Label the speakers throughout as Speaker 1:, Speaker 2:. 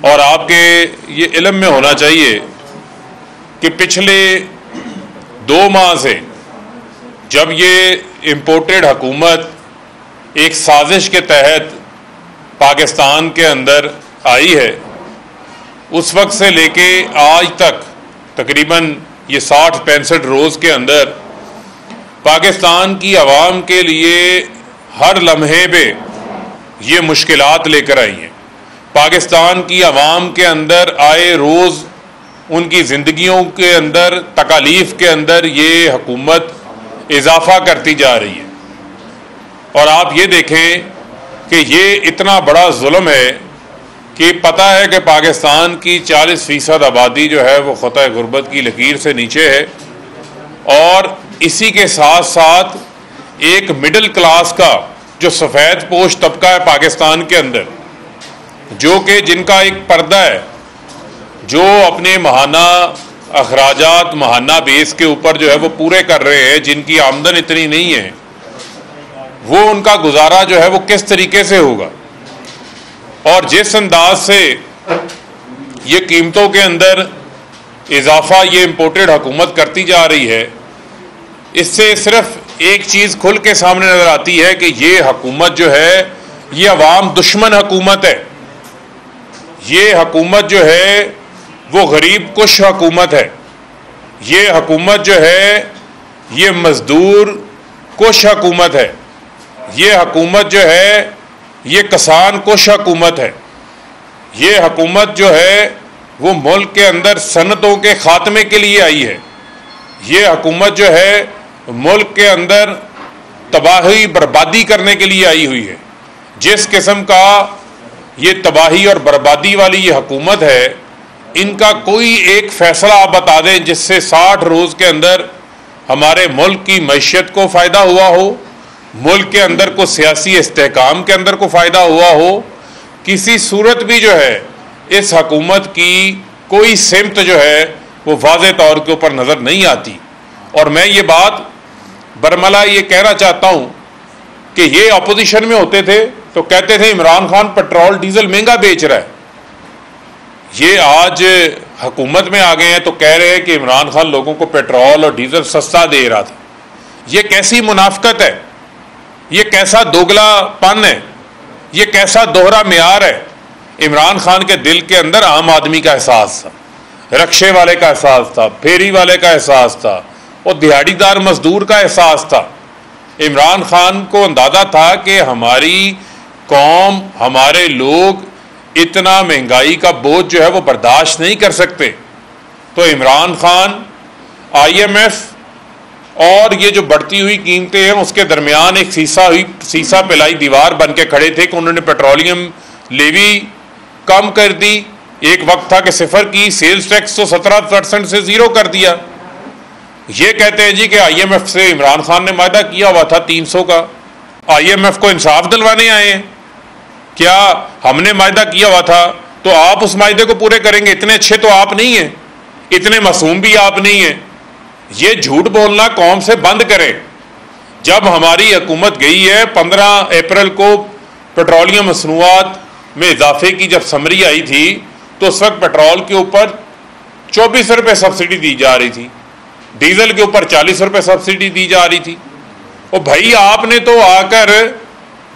Speaker 1: और आपके ये इल्म में होना चाहिए कि पिछले 2 माह से जब ये इम्पोर्टेड हुकूमत एक साजिश के तहत पाकिस्तान के अंदर आई है, उस वक्त से लेके आज तक तकरीबन ये 60-65 रोज़ के अंदर पाकिस्तान की आवाम के लिए हर लम्हे पे ये मुश्किलात लेकर आई हैं। पाकिस्तान की आवाम के अंदर आए रोज़ उनकी ज़िंदगियों के अंदर तकालीफ के अंदर ये हुकूमत इजाफ़ा करती जा रही है। और आप ये देखें कि ये इतना बड़ा जुल्म है कि पता है कि पाकिस्तान की 40% आबादी जो है वो ख़तः गुर्बत की लकीर से नीचे है, और इसी के साथ साथ एक मिडिल क्लास का जो सफ़ेद पोश तबका है पाकिस्तान के अंदर, जो कि जिनका एक पर्दा है, जो अपने महाना अखराजात महाना बेस के ऊपर जो है वो पूरे कर रहे हैं, जिनकी आमदन इतनी नहीं है, वो उनका गुजारा जो है वो किस तरीके से होगा। और जिस अंदाज से ये कीमतों के अंदर इजाफा ये इम्पोर्टेड हुकूमत करती जा रही है, इससे सिर्फ एक चीज़ खुल के सामने नज़र आती है कि ये हुकूमत जो है ये अवाम दुश्मन हुकूमत है। ये हुकूमत जो है वो गरीब कुश हुकूमत है। ये हुकूमत जो है ये मजदूर कुश हुकूमत है। ये हुकूमत जो है ये किसान कुश हुकूमत है। ये हुकूमत जो है वो मुल्क के अंदर सनतों के खात्मे के लिए आई है। ये हुकूमत जो है मुल्क के अंदर तबाही बर्बादी करने के लिए आई हुई है। जिस किस्म का ये तबाही और बर्बादी वाली ये हुकूमत है, इनका कोई एक फैसला आप बता दें जिससे 60 रोज़ के अंदर हमारे मुल्क की मैशियत को फ़ायदा हुआ हो, मुल्क के अंदर को सियासी इस्तेहकाम के अंदर को फ़ायदा हुआ हो। किसी सूरत भी जो है इस हुकूमत की कोई सिमत जो है वो वाज़े तौर के ऊपर नज़र नहीं आती। और मैं ये बात बरमला ये कहना चाहता हूँ कि ये अपोजिशन में होते थे तो कहते थे इमरान खान पेट्रोल डीजल महंगा बेच रहा है। ये आज हुकूमत में आ गए हैं तो कह रहे हैं कि इमरान खान लोगों को पेट्रोल और डीजल सस्ता दे रहा था। ये कैसी मुनाफिकत है, ये कैसा दोगलापन है, ये कैसा दोहरा मियार है। इमरान खान के दिल के अंदर आम आदमी का एहसास था, रक्शे वाले का एहसास था, फेरी वाले का एहसास था और दिहाड़ीदार मजदूर का एहसास था। इमरान खान को अंदाजा था कि हमारी कौम, हमारे लोग इतना महंगाई का बोझ जो है वो बर्दाश्त नहीं कर सकते। तो इमरान खान IMF और ये जो बढ़ती हुई कीमतें हैं उसके दरमियान एक सीसा पिलाई दीवार बन के खड़े थे कि उन्होंने पेट्रोलियम लेवी कम कर दी। एक वक्त था कि 0 की, सेल्स टैक्स तो 17% से 0 कर दिया। ये कहते हैं जी कि IMF से इमरान खान ने वायदा किया हुआ था 300 का। IMF को इंसाफ दिलवाने आए हैं। क्या हमने वायदा किया हुआ था तो आप उस वायदे को पूरे करेंगे? इतने अच्छे तो आप नहीं हैं, इतने मासूम भी आप नहीं हैं। ये झूठ बोलना कौम से बंद करें। जब हमारी हुकूमत गई है 15 अप्रैल को पेट्रोलियम मसनूआत में इजाफे की जब समरी आई थी तो उस वक्त पेट्रोल के ऊपर 24 रुपये सब्सिडी दी जा रही थी, डीजल के ऊपर 40 रुपये सब्सिडी दी जा रही थी। और भाई आपने तो आकर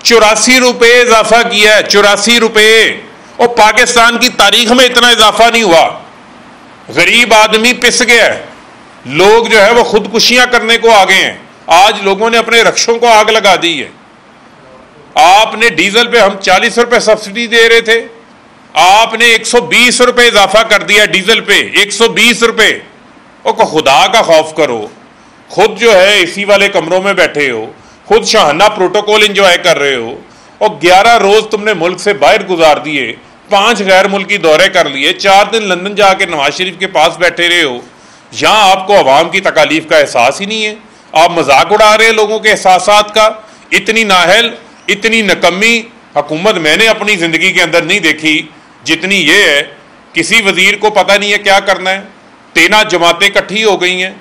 Speaker 1: 84 रुपये इजाफा किया है, 84 रुपये। और पाकिस्तान की तारीख में इतना इजाफा नहीं हुआ। गरीब आदमी पिस गया है, लोग जो है वो खुदकुशियां करने को आ गए हैं। आज लोगों ने अपने रक्षों को आग लगा दी है। आपने डीजल पे हम 40 रुपये सब्सिडी दे रहे थे, आपने 120 रुपये इजाफा कर दिया डीजल पे, 120 रुपये। और खुदा का खौफ करो, खुद जो है इसी वाले कमरों में बैठे हो, खुद शाहाना प्रोटोकॉल एंजॉय कर रहे हो और 11 रोज तुमने मुल्क से बाहर गुजार दिए, 5 गैर मुल्की दौरे कर लिए, 4 दिन लंदन जाके नवाज शरीफ के पास बैठे रहे हो। यहाँ आपको अवाम की तकालीफ का एहसास ही नहीं है। आप मजाक उड़ा रहे हैं लोगों के एहसासात का। इतनी नाहल, इतनी नकम्मी हुकूमत मैंने अपनी ज़िंदगी के अंदर नहीं देखी जितनी ये है। किसी वजीर को पता नहीं है क्या करना है, 13 जमातें इकट्ठी हो गई हैं।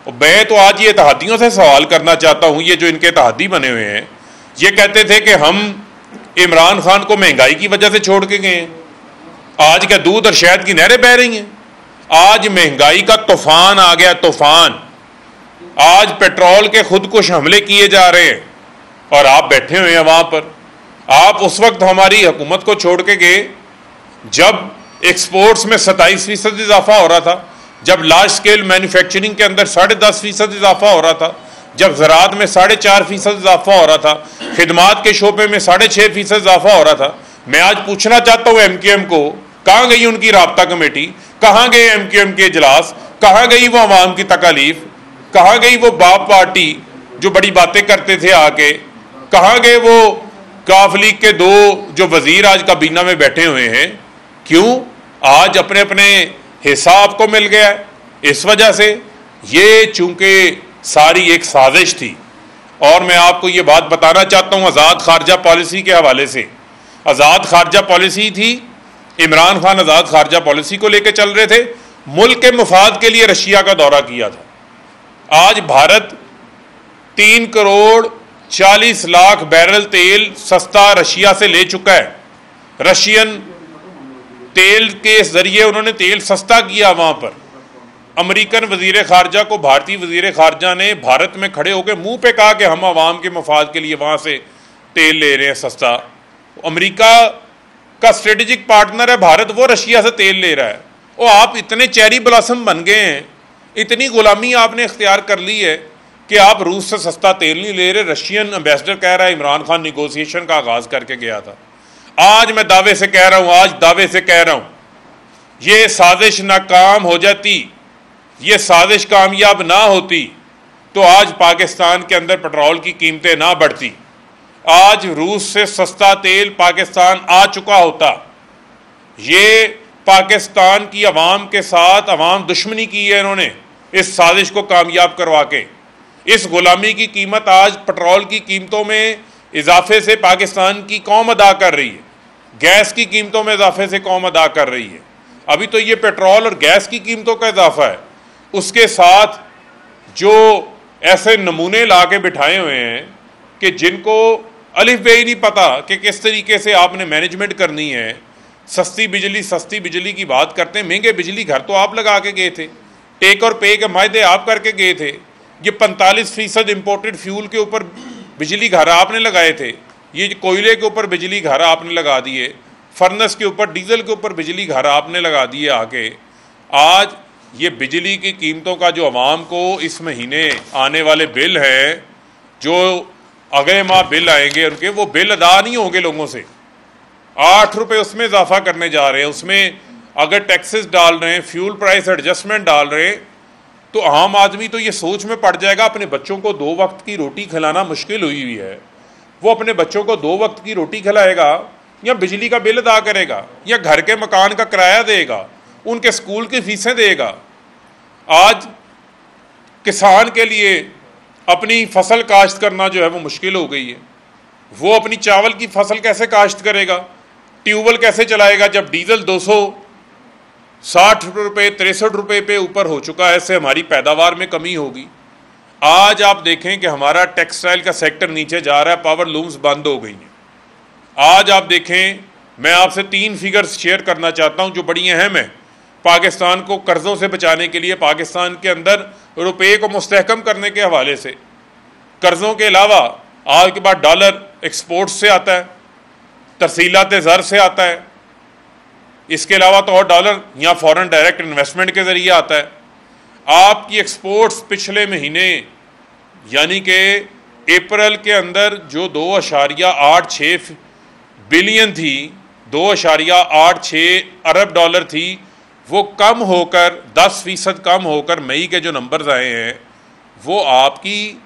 Speaker 1: और मैं तो आज ये इत्तेहादियों से सवाल करना चाहता हूँ, ये जो इनके इत्तेहादी बने हुए हैं, ये कहते थे कि हम इमरान खान को महंगाई की वजह से छोड़ के गए हैं। आज क्या दूध और शहद की नहरें बह रही हैं? आज महंगाई का तूफान आ गया, तूफान। आज पेट्रोल के खुदकुश हमले किए जा रहे हैं और आप बैठे हुए हैं वहां पर। आप उस वक्त हमारी हुकूमत को छोड़ के गए जब एक्सपोर्ट्स में 27% इजाफा हो रहा था, जब लार्ज स्केल मैन्युफैक्चरिंग के अंदर 10.5% इजाफा हो रहा था, जब ज़राअत में 4.5% इजाफा हो रहा था, खिदमात के शोबे में 6.5% इजाफा हो रहा था। मैं आज पूछना चाहता हूँ MQM को, कहाँ गई उनकी राब्ता कमेटी? कहाँ गए MQM के इजलास? कहाँ गई वो अवाम की तकालीफ? कहाँ गई वो बाप पार्टी जो बड़ी बातें करते थे आके? कहाँ गए वो काफ लीग के 2 जो वजीर आज काबीना में बैठे हुए हैं? क्यों? आज अपने अपने हिस्सा आपको मिल गया है। इस वजह से ये चूंकि सारी एक साजिश थी। और मैं आपको ये बात बताना चाहता हूँ आज़ाद खारजा पॉलिसी के हवाले से। आज़ाद खारजा पॉलिसी थी, इमरान खान आज़ाद खारजा पॉलिसी को लेकर चल रहे थे, मुल्क के मुफाद के लिए रशिया का दौरा किया था। आज भारत 3 करोड़ 40 लाख बैरल तेल सस्ता रशिया से ले चुका है। रशियन तेल के जरिए उन्होंने तेल सस्ता किया। वहां पर अमेरिकन वजीर खारजा को भारतीय वजीर खारजा ने भारत में खड़े होकर मुंह पे कहा कि हम आवाम के मफाद के लिए वहां से तेल ले रहे हैं सस्ता। अमेरिका का स्ट्रेटेजिक पार्टनर है भारत, वो रशिया से तेल ले रहा है। और आप इतने चेरी ब्लॉसम बन गए हैं, इतनी गुलामी आपने इख्तियार कर ली है कि आप रूस से सस्ता तेल नहीं ले रहे। रशियन एम्बेसडर कह रहा है इमरान खान निगोसिएशन का आगाज करके गया था। आज मैं दावे से कह रहा हूं, आज दावे से कह रहा हूं, ये साजिश नाकाम हो जाती, ये साजिश कामयाब ना होती तो आज पाकिस्तान के अंदर पेट्रोल की कीमतें ना बढ़ती। आज रूस से सस्ता तेल पाकिस्तान आ चुका होता। ये पाकिस्तान की अवाम के साथ अवाम दुश्मनी की है इन्होंने, इस साजिश को कामयाब करवा के। इस गुलामी की कीमत आज पेट्रोल की कीमतों में इजाफे से पाकिस्तान की कौम अदा कर रही है, गैस की कीमतों में इजाफे से कौम अदा कर रही है। अभी तो ये पेट्रोल और गैस की कीमतों का इजाफा है, उसके साथ जो ऐसे नमूने ला के बिठाए हुए हैं कि जिनको अलिफ बे ही नहीं पता कि किस तरीके से आपने मैनेजमेंट करनी है। सस्ती बिजली की बात करते हैं, महंगे बिजली घर तो आप लगा के गए थे, टेक और पे के मायदे आप करके गए थे। ये 45% इम्पोर्टेड फ्यूल के ऊपर बिजली घर आपने लगाए थे, ये कोयले के ऊपर बिजली घर आपने लगा दिए, फर्नेस के ऊपर डीजल के ऊपर बिजली घर आपने लगा दिए आके। आज ये बिजली की कीमतों का जो आवाम को इस महीने आने वाले बिल हैं, जो अगले माह बिल आएंगे उनके, वो बिल अदा नहीं होंगे लोगों से। 8 रुपये उसमें इजाफा करने जा रहे हैं। उसमें अगर टैक्सेस डाल रहे हैं, फ्यूल प्राइस एडजस्टमेंट डाल रहे हैं, तो आम आदमी तो ये सोच में पड़ जाएगा अपने बच्चों को 2 वक्त की रोटी खिलाना मुश्किल हुई हुई है। वो अपने बच्चों को 2 वक्त की रोटी खिलाएगा या बिजली का बिल अदा करेगा या घर के मकान का किराया देगा, उनके स्कूल की फीसें देगा। आज किसान के लिए अपनी फसल काश्त करना जो है वो मुश्किल हो गई है। वो अपनी चावल की फसल कैसे काश्त करेगा, ट्यूबवेल कैसे चलाएगा जब डीजल 260 रुपये 63 रुपये पे ऊपर हो चुका है। इससे हमारी पैदावार में कमी होगी। आज आप देखें कि हमारा टेक्सटाइल का सेक्टर नीचे जा रहा है, पावर लूम्स बंद हो गई हैं। आज आप देखें, मैं आपसे 3 फिगर्स शेयर करना चाहता हूं जो बड़ी अहम है। पाकिस्तान को कर्ज़ों से बचाने के लिए, पाकिस्तान के अंदर रुपये को मुस्तहकम करने के हवाले से, कर्ज़ों के अलावा आज के बाद डॉलर एक्सपोर्ट से आता है, तरसीलात ज़र से आता है, इसके अलावा तो और डॉलर यहाँ फॉरेन डायरेक्ट इन्वेस्टमेंट के ज़रिए आता है। आपकी एक्सपोर्ट्स पिछले महीने यानी कि अप्रैल के अंदर जो 2.86 बिलियन थी, 2.86 अरब डॉलर थी, वो कम होकर 10% कम होकर मई के जो नंबर्स आए हैं वो आपकी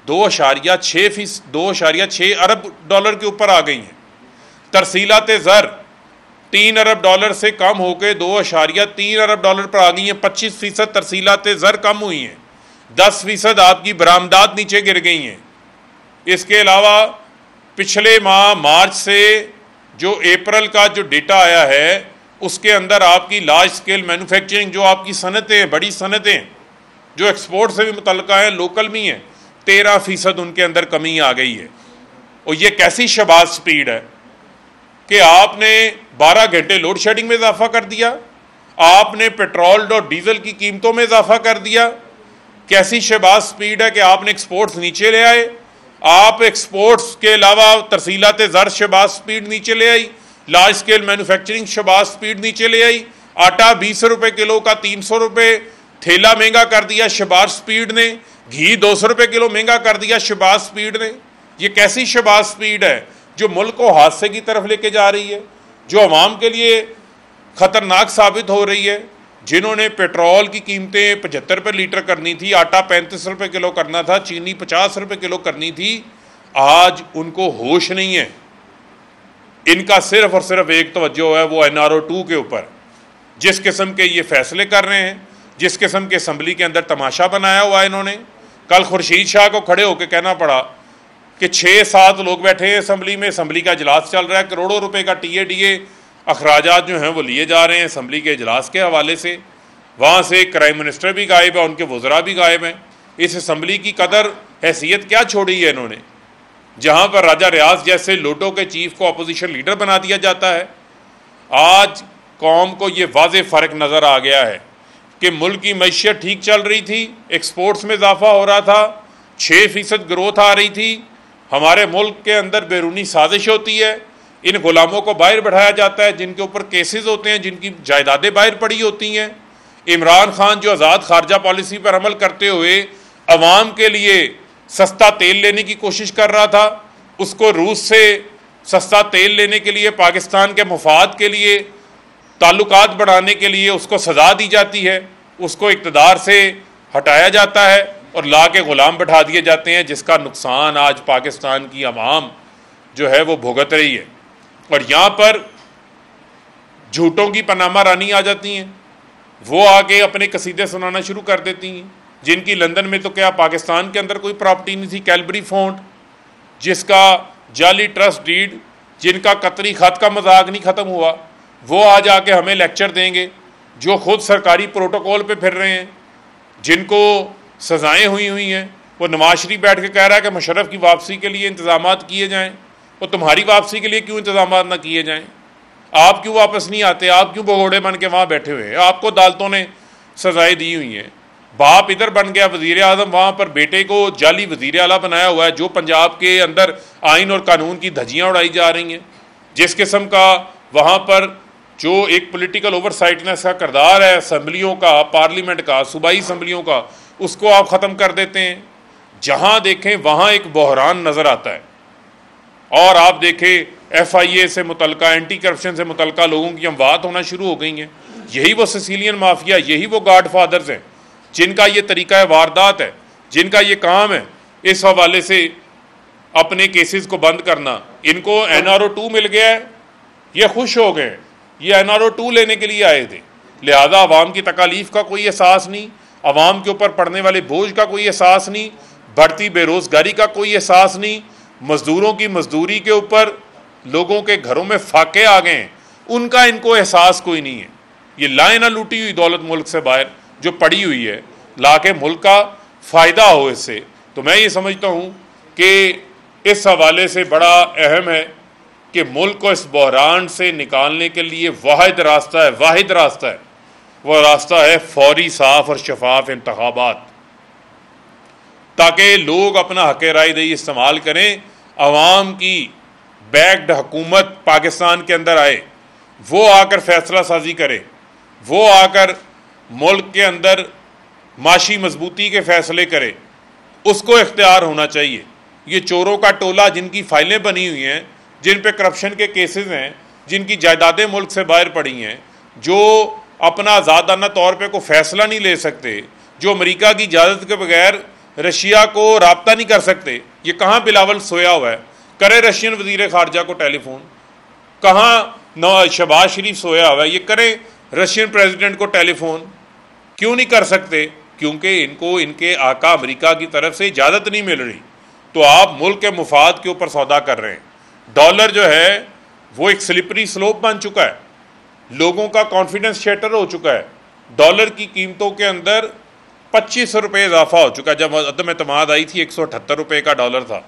Speaker 1: 2.6 अरब डॉलर के ऊपर आ गई हैं। तरसीलात ज़र 3 अरब डॉलर से कम होकर 2.3 अरब डॉलर पर आ गई हैं। 25% तरसीलात ज़र कम हुई हैं। 10% आपकी बरामदात नीचे गिर गई हैं। इसके अलावा पिछले माह मार्च से जो अप्रैल का जो डेटा आया है उसके अंदर आपकी लार्ज स्केल मैन्युफैक्चरिंग, जो आपकी सनतें हैं, बड़ी सनतें जो एक्सपोर्ट से भी मुतल्लिका हैं, लोकल भी हैं, 13% उनके अंदर कमी आ गई है। और ये कैसी शबाज स्पीड है कि आपने 12 घंटे लोड शेडिंग में इजाफा कर दिया, आपने पेट्रोल और डीजल की कीमतों में इजाफा कर दिया। कैसी शहबाज स्पीड है कि आपने एक्सपोर्ट्स नीचे ले आए। आप एक्सपोर्ट्स के अलावा तरसीलात ज़र शहबाज स्पीड नीचे ले आई, large scale manufacturing Shahbaz speed नीचे ले आई। आटा 20 रुपये किलो का 300 रुपये थैला महंगा कर दिया शहबाज स्पीड ने। घी 200 रुपये किलो महंगा कर दिया शहबाज स्पीड ने। ये कैसी शहबाज स्पीड है जो मुल्क को हादसे की तरफ लेके जा रही है, जो अवाम के लिए ख़तरनाक साबित हो रही है। जिन्होंने पेट्रोल की कीमतें 75 रुपये लीटर करनी थी, आटा 35 रुपये किलो करना था, चीनी 50 रुपये किलो करनी थी, आज उनको होश नहीं है। इनका सिर्फ और सिर्फ एक तवज्जो है, वो NRO 2 के ऊपर। जिस किस्म के ये फैसले कर रहे हैं, जिस किस्म के असम्बली के अंदर तमाशा बनाया हुआ है इन्होंने। कल खुर्शीद शाह को खड़े होकर कहना पड़ा कि 6-7 लोग बैठे हैं असम्बली में, असम्बली का इजलास चल रहा है, करोड़ों रुपए का TADA अखराजात जो हैं वो लिए जा रहे हैं असम्बली के इजलास के हवाले से। वहाँ से क्राइम मिनिस्टर भी गायब है, उनके वज़रा भी गायब हैं। इस असम्बली की कदर हैसियत क्या छोड़ी है इन्होंने, जहाँ पर राजा रियाज जैसे लोटो के चीफ को अपोजिशन लीडर बना दिया जाता है। आज कौम को ये वाज़ेह फ़र्क नज़र आ गया है कि मुल्क की मैशियत ठीक चल रही थी, एक्सपोर्ट्स में इजाफा हो रहा था, 6% ग्रोथ आ रही थी। हमारे मुल्क के अंदर बैरूनी साजिश होती है, इन गुलामों को बाहर बढ़ाया जाता है, जिनके ऊपर केसेस होते हैं, जिनकी जायदादें बाहर पड़ी होती हैं। इमरान खान जो आज़ाद खारजा पॉलिसी पर अमल करते हुए अवाम के लिए सस्ता तेल लेने की कोशिश कर रहा था, उसको रूस से सस्ता तेल लेने के लिए, पाकिस्तान के मफाद के लिए, ताल्लुकात बढ़ाने के लिए उसको सज़ा दी जाती है, उसको इक़्तिदार से हटाया जाता है और ला के ग़ुलाम बैठा दिए जाते हैं, जिसका नुकसान आज पाकिस्तान की अवाम जो है वो भुगत रही है। और यहाँ पर झूठों की पनामा रानी आ जाती हैं, वो आके अपने कसीदे सुनाना शुरू कर देती हैं। जिनकी लंदन में तो क्या पाकिस्तान के अंदर कोई प्रॉपर्टी नहीं थी, कैलबरी फोर्ट जिसका जाली ट्रस्ट डीड, जिनका कतरी खत का मजाक नहीं ख़त्म हुआ, वो आज आके हमें लेक्चर देंगे। जो खुद सरकारी प्रोटोकॉल पे फिर रहे हैं, जिनको सज़ाएँ हुई हैं, वो नवाज शरीफ बैठ के कह रहा है कि मुशर्रफ की वापसी के लिए इंतज़ाम किए जाएँ। और तुम्हारी वापसी के लिए क्यों इंतज़ाम ना किए जाएँ? आप क्यों वापस नहीं आते? आप क्यों भगोड़े बन के वहाँ बैठे हुए हैं? आपको अदालतों ने सज़ाएँ दी हुई हैं। बाप इधर बन गया वज़ीर आज़म, वहाँ पर बेटे को जाली वज़ीर आला बनाया हुआ है। जो पंजाब के अंदर आइन और कानून की धज्जियाँ उड़ाई जा रही हैं, जिस किस्म का वहाँ पर जो एक पॉलिटिकल ओवरसाइटनेस का किरदार है असम्बलियों का, पार्लियामेंट का, सूबाई असम्बलियों का, उसको आप ख़त्म कर देते हैं। जहाँ देखें वहाँ एक बहरान नज़र आता है। और आप देखें FIA से मुतल्लिका, एंटी करप्शन से मुतल्लिका लोगों की अमवात होना शुरू हो गई हैं। यही वो सिसिलियन माफिया, यही वो गॉड फादर्स हैं जिनका ये तरीका वारदात है, जिनका ये काम है इस हवाले से अपने केसेस को बंद करना। इनको NRO 2 मिल गया है, ये खुश हो गए। ये NRO 2 लेने के लिए आए थे, लिहाजा आवाम की तकालीफ का कोई एहसास नहीं, आवाम के ऊपर पड़ने वाले बोझ का कोई एहसास नहीं, बढ़ती बेरोज़गारी का कोई एहसास नहीं, मज़दूरों की मजदूरी के ऊपर लोगों के घरों में फाके आ गए हैं, उनका इनको एहसास कोई नहीं है। ये लाए ना लूटी हुई दौलत मुल्क से बाहर जो पड़ी हुई है, ला के मुल्क का फ़ायदा हो इससे। तो मैं ये समझता हूँ कि इस हवाले से बड़ा अहम है कि मुल्क को इस बहरान से निकालने के लिए वाहिद रास्ता है, वह रास्ता है फौरी, साफ और शफाफ इंतखाबात, ताकि लोग अपना हक़ राय दही इस्तेमाल करें। अवाम की बैक्ड हुकूमत पाकिस्तान के अंदर आए, वो आकर फैसला साजी करे, वो आकर मुल्क के अंदर माशी मजबूती के फ़ैसले करे, उसको इख्तियार होना चाहिए। ये चोरों का टोला जिनकी फ़ाइलें बनी हुई हैं, जिन पे करप्शन के केसेस हैं, जिनकी जायदादें मुल्क से बाहर पड़ी हैं, जो अपना आज़ादाना तौर पे कोई फ़ैसला नहीं ले सकते, जो अमेरिका की इजाज़त के बगैर रशिया को राब्ता नहीं कर सकते। ये कहाँ बिलावल सोया हुआ है, करे रशियन वज़ीर ख़ारजा को टेलीफोन, कहाँ शहबाज शरीफ सोया हुआ है, ये करें रशियन प्रेसिडेंट को टेलीफोन, क्यों नहीं कर सकते? क्योंकि इनको इनके आका अमेरिका की तरफ से इजाज़त नहीं मिल रही। तो आप मुल्क के मुफाद के ऊपर सौदा कर रहे हैं। डॉलर जो है वो एक स्लिपरी स्लोप बन चुका है, लोगों का कॉन्फिडेंस शैटर हो चुका है। डॉलर की कीमतों के अंदर 25 रुपये इजाफा हो चुका है। जब अदम एतमाद आई थी 178 रुपये का डॉलर था,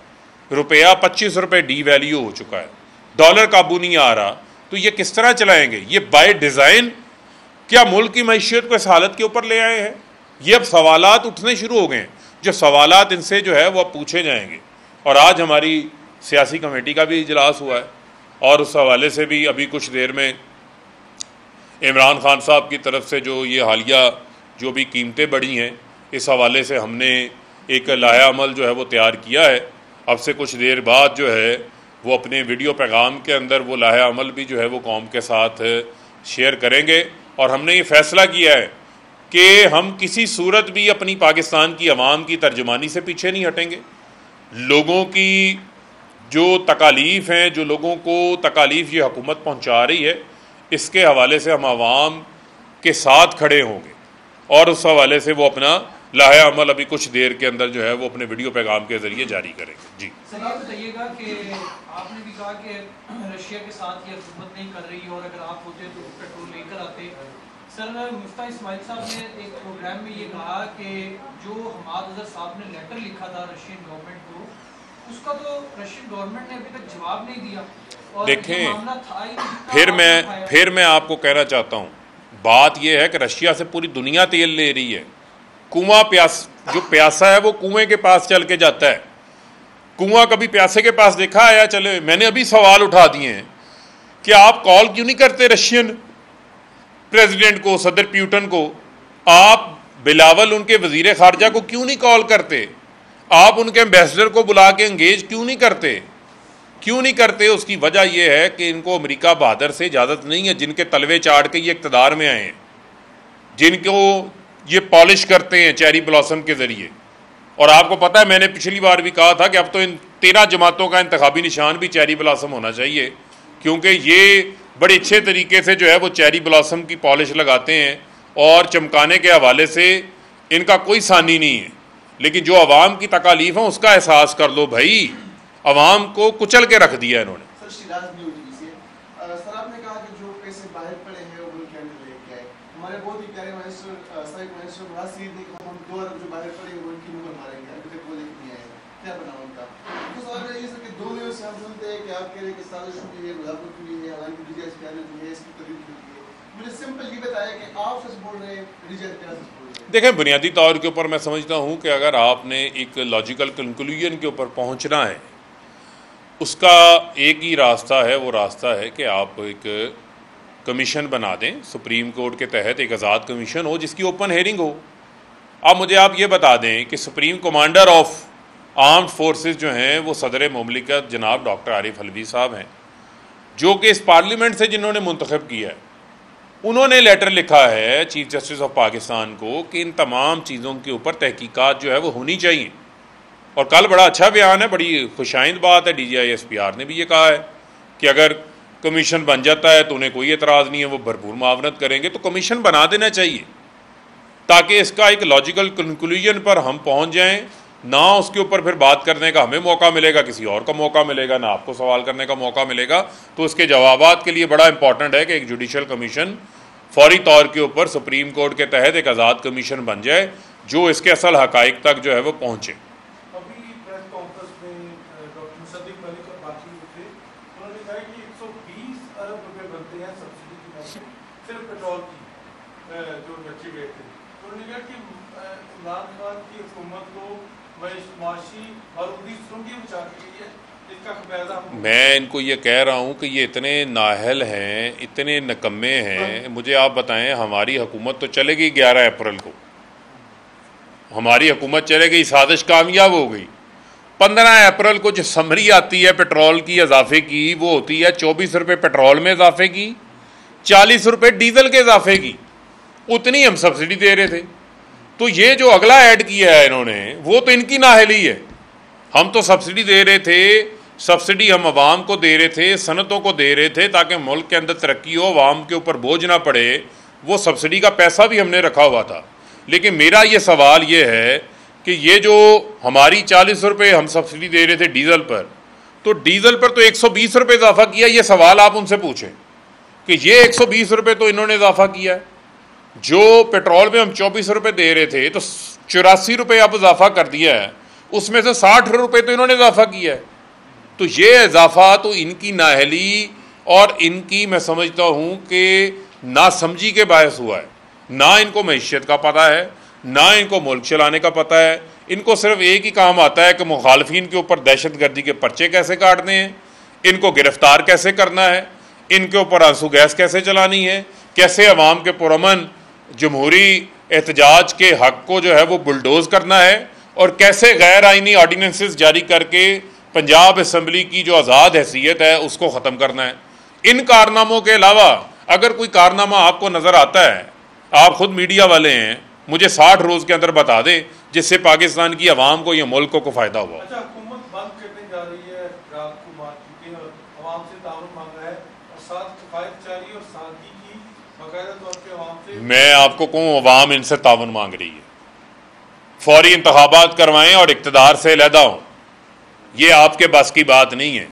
Speaker 1: रुपया 25 रुपये डी वैल्यू हो चुका है। डॉलर काबू नहीं आ रहा, तो ये किस तरह चलाएंगे? ये बाय डिज़ाइन क्या मुल्क की मैशियत को इस हालत के ऊपर ले आए हैं? ये अब सवालात उठने शुरू हो गए हैं, जो सवालात इनसे जो है वो अब पूछे जाएंगे। और आज हमारी सियासी कमेटी का भी इजलास हुआ है और उस हवाले से भी अभी कुछ देर में इमरान खान साहब की तरफ से जो ये हालिया जो भी कीमतें बढ़ी हैं, इस हवाले से हमने एक लाया अमल जो है वो तैयार किया है। अब से कुछ देर बाद जो है वो अपने वीडियो पैगाम के अंदर वो लाया अमल भी जो है वो कौम के साथ शेयर करेंगे। और हमने ये फ़ैसला किया है कि हम किसी सूरत भी अपनी पाकिस्तान की आवाम की तर्जुमानी से पीछे नहीं हटेंगे। लोगों की जो तकालीफ़ हैं, जो लोगों को तकालीफ़ ये हुकूमत पहुँचा रही है, इसके हवाले से हम आवाम के साथ खड़े होंगे और उस हवाले से वो अपना लाया अमल अभी कुछ देर के अंदर जो है वो अपने वीडियो पैगाम के ज़रिए जारी करेंगे। जी
Speaker 2: सर, ये बताइएगा कि आपने भी कहा कि रशिया के साथ ये हुकूमत नहीं कर रही और अगर आप होते तो पेट्रोल लेकर आते। सर, मुफ्ती इस्माइल साहब ने एक प्रोग्राम में ये कहा कि जो हमाद अजहर साहब ने लेटर लिखा था रशियन गवर्नमेंट को, उसका तो रशियन गवर्नमेंट ने अभी तक जवाब नहीं दिया। और
Speaker 1: देखें, फिर मैं आपको कहना चाहता हूँ, बात यह है कि रशिया से पूरी दुनिया तेल ले रही है। कुआं जो प्यासा है वो कुएं के पास चल के जाता है। कुआं कभी प्यासे के पास देखा आया? चले, मैंने अभी सवाल उठा दिए हैं कि आप कॉल क्यों नहीं करते रशियन प्रेसिडेंट को, सदर प्यूटन को? आप बिलावल उनके वजीर खारजा को क्यों नहीं कॉल करते? आप उनके एम्बेसडर को बुला के इंगेज क्यों नहीं करते? उसकी वजह यह है कि इनको अमेरिका बहादुर से इजाज़त नहीं है, जिनके तलवे चाट के ये इक़्तिदार में आए हैं, जिनको ये पॉलिश करते हैं चेरी ब्लॉसम के ज़रिए। और आपको पता है, मैंने पिछली बार भी कहा था कि अब तो इन 13 जमातों का इंतखाबी निशान भी चेरी ब्लॉसम होना चाहिए, क्योंकि ये बड़े अच्छे तरीके से जो है वो चेरी ब्लॉसम की पॉलिश लगाते हैं और चमकाने के हवाले से इनका कोई सानी नहीं है। लेकिन जो आवाम की तकालीफ है उसका एहसास कर लो भाई, आवाम को कुचल के रख दिया इन्होंने।
Speaker 3: सर, आपने कहा कि जो पैसे बाहर पड़े हैं वो मुल्क के अंदर लेके आए। हमारे बहुत ही प्यारे मिनिस्टर राशिद ने कहा हम 2 अरब जो बाहर पड़े हैं वो उनकी मुहर मारेंगे, अभी तक वो लेके नहीं आए। क्या बना उनका? तो सवाल ये सर कि 2 न्यूज़ से हम सुनते हैं कि आप कह रहे हैं कि साजिश हुई है, मुलाकात हुई है, हालांकि रिजल्ट क्या जो है इसकी तकलीफ हुई है। मुझे सिंपल ये बताया कि आप सच बोल रहे हैं, रिजल्ट क्या सच बोल रहे हैं?
Speaker 1: देखें, बुनियादी तौर के ऊपर मैं समझता हूँ कि अगर आपने एक लॉजिकल कंक्लूजन के ऊपर पहुँचना है, उसका एक ही रास्ता है, वो रास्ता है कि आप एक कमीशन बना दें, सुप्रीम कोर्ट के तहत एक आज़ाद कमीशन हो जिसकी ओपन हेयरिंग हो। अब मुझे आप ये बता दें कि supreme commander of armed forces जो हैं वो सदर मुमलिकत जनाब डॉक्टर आरिफ अलवी साहब हैं, जो कि इस पार्लियामेंट से जिन्होंने मुंतखब किया है। उन्होंने लेटर लिखा है चीफ जस्टिस ऑफ पाकिस्तान को कि इन तमाम चीज़ों के ऊपर तहकीकात जो है वो होनी चाहिए। और कल बड़ा अच्छा बयान है, बड़ी खुशाइंद बात है, DGI-SPR ने भी ये कहा है कि अगर कमीशन बन जाता है तो उन्हें कोई एतराज़ नहीं है, वो भरपूर मावनत करेंगे। तो कमीशन बना देना चाहिए ताकि इसका एक लॉजिकल कंक्लूजन पर हम पहुंच जाएं, ना उसके ऊपर फिर बात करने का हमें मौका मिलेगा, किसी और का मौका मिलेगा, ना आपको सवाल करने का मौका मिलेगा। तो इसके जवाबात के लिए बड़ा इंपॉर्टेंट है कि एक जुडिशल कमीशन फौरी तौर के ऊपर सुप्रीम कोर्ट के तहत एक आज़ाद कमीशन बन जाए जो इसके असल हकाइक तक जो है वो पहुँचे। मैं इनको ये कह रहा हूँ कि ये इतने नाहल हैं, इतने नकम्मे हैं। मुझे आप बताएं, हमारी हुकूमत तो चलेगी 11 अप्रैल को, हमारी हुकूमत चलेगी, साजिश कामयाब हो गई। 15 अप्रैल को जो समरी आती है पेट्रोल की इजाफे की, वो होती है 24 रुपये पेट्रोल में इजाफे की, 40 रुपये डीजल के इजाफे की। उतनी हम सब्सिडी दे रहे थे। तो ये जो अगला ऐड किया है इन्होंने, वो तो इनकी नाहली है। हम तो सब्सिडी दे रहे थे, सब्सिडी हम आवाम को दे रहे थे, सनतों को दे रहे थे ताकि मुल्क के अंदर तरक्की हो, आवाम के ऊपर बोझ ना पड़े। वो सब्सिडी का पैसा भी हमने रखा हुआ था। लेकिन मेरा ये सवाल ये है कि ये जो हमारी 40 रुपये हम सब्सिडी दे रहे थे डीज़ल पर, तो डीज़ल पर तो 120 रुपये इजाफा किया। ये सवाल आप उनसे पूछें कि ये 120 रुपये तो इन्होंने इजाफा किया है। जो पेट्रोल में हम 24 रुपये दे रहे थे तो 84 रुपये अब इजाफा कर दिया है, उसमें से 60 रुपये तो इन्होंने इजाफा किया है। तो ये इजाफा तो इनकी नाअहली और इनकी मैं समझता हूँ कि नासमझी के बायस हुआ है। ना इनको मईशत का पता है, ना इनको मुल्क चलाने का पता है। इनको सिर्फ एक ही काम आता है कि मुखालफिन के ऊपर दहशत गर्दी के पर्चे कैसे काटने हैं, इनको गिरफ्तार कैसे करना है, इनके ऊपर आंसू गैस कैसे चलानी है, कैसे अवाम के पुरअमन जमहूरी एहतजाज के हक को जो है वो बुलडोज करना है, और कैसे गैर आइनी ऑर्डिनेंसेस जारी करके पंजाब असम्बली की जो आज़ाद हैसियत है उसको ख़त्म करना है। इन कारनामों के अलावा अगर कोई कारनामा आपको नज़र आता है, आप खुद मीडिया वाले हैं, मुझे 60 रोज़ के अंदर बता दें जिससे पाकिस्तान की आवाम को या मुल्क को फ़ायदा हुआ।
Speaker 4: अच्छा, हुकूमत बंद करने जा रही है, रात को मार चुकी है और आवाम से ताउन मांग रहा है और साथ किफ़ायत जारी और सादगी की बाकायदा तौर पे आवाम से।
Speaker 1: मैं आपको कहूँ आवाम इनसे ताउन मांग रही है। फौरी इंतखाबात करवाएं और इक़्तिदार से अलहदा हों, ये आपके बस की बात नहीं है।